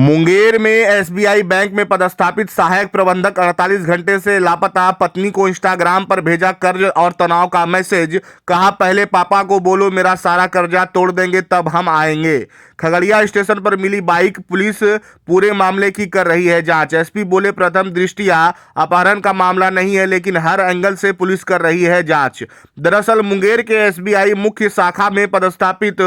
मुंगेर में SBI bank में पदस्थापित सहायक प्रबंधक 48 घंटे से लापता। पत्नी को इंस्टाग्राम पर भेजा कर्ज और तनाव का मैसेज। कहा पहले पापा को बोलो मेरा सारा कर्जा तोड़ देंगे तब हम आएंगे। खगड़िया स्टेशन पर मिली बाइक। पुलिस पूरे मामले की कर रही है जांच। एसपी बोले प्रथम दृष्टिया अपहरण का मामला नहीं है, लेकिन हर एंगल से पुलिस कर रही है जांच। दरअसल मुंगेर के एसबीआई मुख्य शाखा में पदस्थापित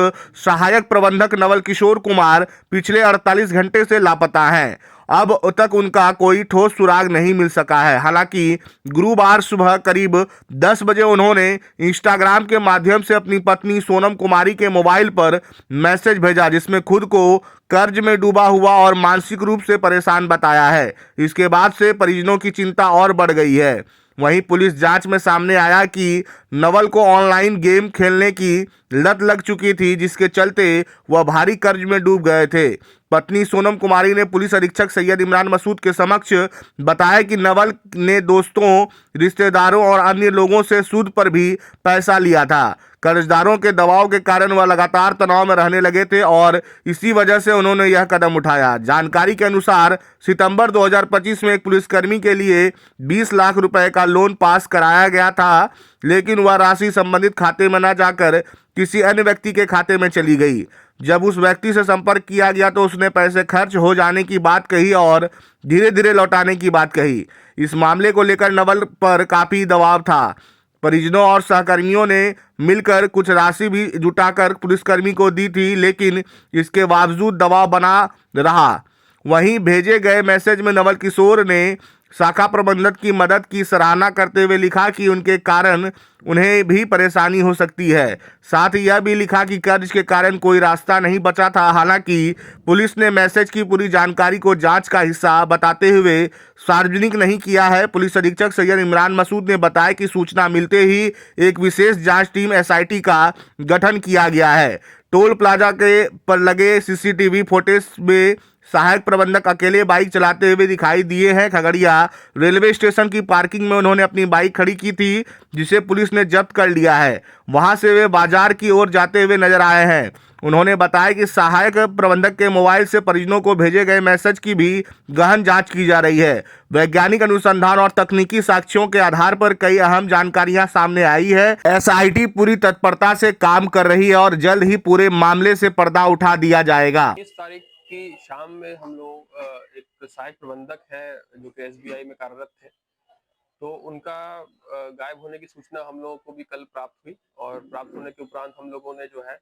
सहायक प्रबंधक नवल किशोर कुमार पिछले 48 घंटे से लापता हैं। अब तक उनका कोई ठोस सुराग नहीं मिल सका है। हालांकि गुरुवार सुबह करीब 10 बजे उन्होंने इंस्टाग्राम के माध्यम से अपनी पत्नी सोनम कुमारी के मोबाइल पर मैसेज भेजा, जिसमें खुद को कर्ज में डूबा हुआ और मानसिक रूप से परेशान बताया है। इसके बाद से परिजनों की चिंता और बढ़ गई है। वहीं पुलिस जांच में सामने आया कि नवल को ऑनलाइन गेम खेलने की लत लग चुकी थी, जिसके चलते वह भारी कर्ज में डूब गए थे। पत्नी सोनम कुमारी ने पुलिस अधीक्षक सैयद इमरान मसूद के समक्ष बताया कि नवल ने दोस्तों, रिश्तेदारों और अन्य लोगों से सूद पर भी पैसा लिया था। कर्जदारों के दबाव के कारण वह लगातार तनाव में रहने लगे थे और इसी वजह से उन्होंने यह कदम उठाया। जानकारी के अनुसार सितंबर 2025 में एक पुलिसकर्मी के लिए 20 लाख रुपए का लोन पास कराया गया था, लेकिन वह राशि संबंधित खाते में न जाकर किसी अन्य व्यक्ति के खाते में चली गई। जब उस व्यक्ति से संपर्क किया गया तो उसने पैसे खर्च हो जाने की बात कही और धीरे धीरे लौटाने की बात कही। इस मामले को लेकर नवल पर काफी दबाव था। परिजनों और सहकर्मियों ने मिलकर कुछ राशि भी जुटाकर पुलिसकर्मी को दी थी, लेकिन इसके बावजूद दबाव बना रहा। वहीं भेजे गए मैसेज में नवल किशोर ने शाखा प्रबंधक की मदद की सराहना करते हुए लिखा कि उनके कारण उन्हें भी परेशानी हो सकती है। साथ ही यह भी लिखा कि कर्ज के कारण कोई रास्ता नहीं बचा था। हालांकि पुलिस ने मैसेज की पूरी जानकारी को जांच का हिस्सा बताते हुए सार्वजनिक नहीं किया है। पुलिस अधीक्षक सैयद इमरान मसूद ने बताया कि सूचना मिलते ही एक विशेष जांच टीम एसआईटी का गठन किया गया है। टोल प्लाजा के पर लगे सीसीटीवी फुटेज में सहायक प्रबंधक अकेले बाइक चलाते हुए दिखाई दिए हैं। खगड़िया रेलवे स्टेशन की पार्किंग में उन्होंने अपनी बाइक खड़ी की थी, जिसे पुलिस ने जब्त कर लिया है। वहां से वे बाजार की ओर जाते हुए नजर आए हैं। उन्होंने बताया कि सहायक प्रबंधक के मोबाइल से परिजनों को भेजे गए मैसेज की भी गहन जांच की जा रही है। वैज्ञानिक अनुसंधान और तकनीकी साक्ष्यों के आधार पर कई अहम जानकारियां सामने आई है। एसआईटी पूरी तत्परता से काम कर रही है और जल्द ही पूरे मामले से पर्दा उठा दिया जाएगा। इस तारीख की शाम में हम लोग एक सहायक प्रबंधक है जो कि एसबीआई में कार्यरत थे, तो उनका गायब होने की सूचना हम लोगों को भी कल प्राप्त हुई और प्राप्त होने के उपरांत हम लोगों ने जो है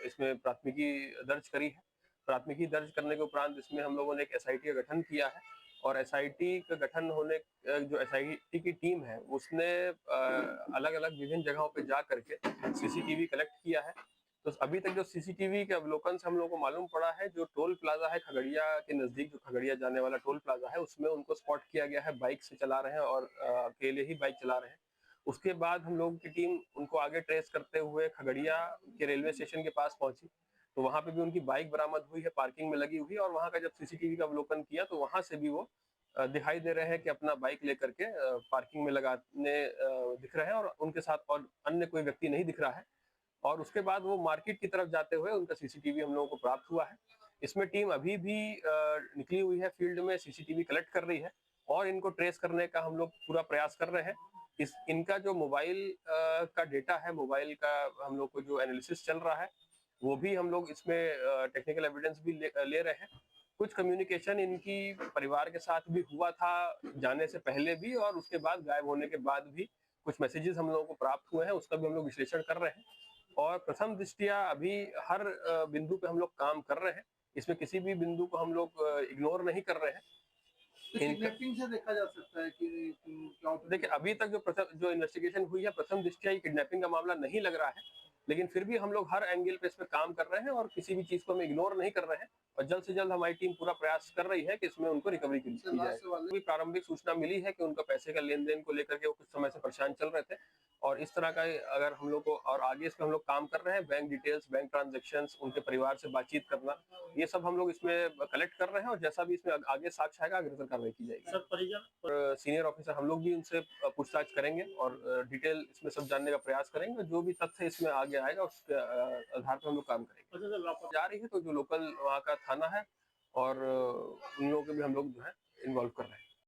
इसमें प्राथमिकी दर्ज करी है। प्राथमिकी दर्ज करने के उपरांत इसमें हम लोगों ने एक एसआईटी का गठन किया है और एसआईटी का गठन होने जो एसआईटी की टीम है उसने अलग अलग विभिन्न जगहों पे जा करके सीसीटीवी कलेक्ट किया है। तो अभी तक जो सीसीटीवी के अवलोकन से हम लोगों को मालूम पड़ा है, जो टोल प्लाजा है खगड़िया के नजदीक, जो खगड़िया जाने वाला टोल प्लाजा है, उसमें उनको स्पॉट किया गया है, बाइक से चला रहे हैं और अकेले ही बाइक चला रहे हैं। उसके बाद हम लोगों की टीम उनको आगे ट्रेस करते हुए खगड़िया के रेलवे स्टेशन के पास पहुंची, तो वहां पे भी उनकी बाइक बरामद हुई है, पार्किंग में लगी हुई है। और वहां का जब सीसीटीवी का अवलोकन किया तो वहां से भी वो दिखाई दे रहे हैं कि अपना बाइक लेकर के पार्किंग में लगाने दिख रहे हैं और उनके साथ और अन्य कोई व्यक्ति नहीं दिख रहा है। और उसके बाद वो मार्केट की तरफ जाते हुए उनका सीसीटीवी हम लोगों को प्राप्त हुआ है। इसमें टीम अभी भी निकली हुई है, फील्ड में सीसीटीवी कलेक्ट कर रही है और इनको ट्रेस करने का हम लोग पूरा प्रयास कर रहे हैं। इनका जो मोबाइल का डेटा है, मोबाइल का हम लोग को जो एनालिसिस चल रहा है, वो भी हम लोग इसमें टेक्निकल एविडेंस भी ले रहे हैं। कुछ कम्युनिकेशन इनकी परिवार के साथ भी हुआ था जाने से पहले भी, और उसके बाद गायब होने के बाद भी कुछ मैसेजेस हम लोगों को प्राप्त हुए हैं, उसका भी हम लोग विश्लेषण कर रहे हैं। और प्रथम दृष्टिया अभी हर बिंदु पे हम लोग काम कर रहे हैं, इसमें किसी भी बिंदु को हम लोग इग्नोर नहीं कर रहे हैं। किडनैपिंग से देखा जा सकता है कि क्या? देखिए अभी तक जो इन्वेस्टिगेशन हुई है, प्रथम दृष्टिया ये किडनैपिंग का मामला नहीं लग रहा है, लेकिन फिर भी हम लोग हर एंगल पे इस पे काम कर रहे हैं और किसी भी चीज को हम इग्नोर नहीं कर रहे हैं। और जल्द से जल्द हमारी टीम पूरा प्रयास कर रही है कि इसमें उनको रिकवरी की जाए। अभी प्रारंभिक सूचना मिली है कि उनका पैसे का लेन देन को लेकर के वो कुछ समय से परेशान चल रहे थे और इस तरह का अगर हम लोग को और आगे इस पे हम लोग काम कर रहे हैं, बैंक डिटेल्स, बैंक ट्रांजेक्शन्स, उनके परिवार से बातचीत करना, ये सब हम लोग इसमें कलेक्ट कर रहे हैं और जैसा भी इसमें आगे साक्ष्य आएगा अग्रसर कार्रवाई की जाएगी। सर परिजन और सीनियर ऑफिसर हम लोग भी उनसे पूछताछ करेंगे और डिटेल इसमें सब जानने का प्रयास करेंगे। जो भी तथ्य इसमें आगे आएगा उसके आधार पर हम लोग काम करेंगे। जा रही है तो जो लोकल वहाँ का थाना है और उन लोगों को भी हम लोग जो है इन्वॉल्व कर रहे हैं।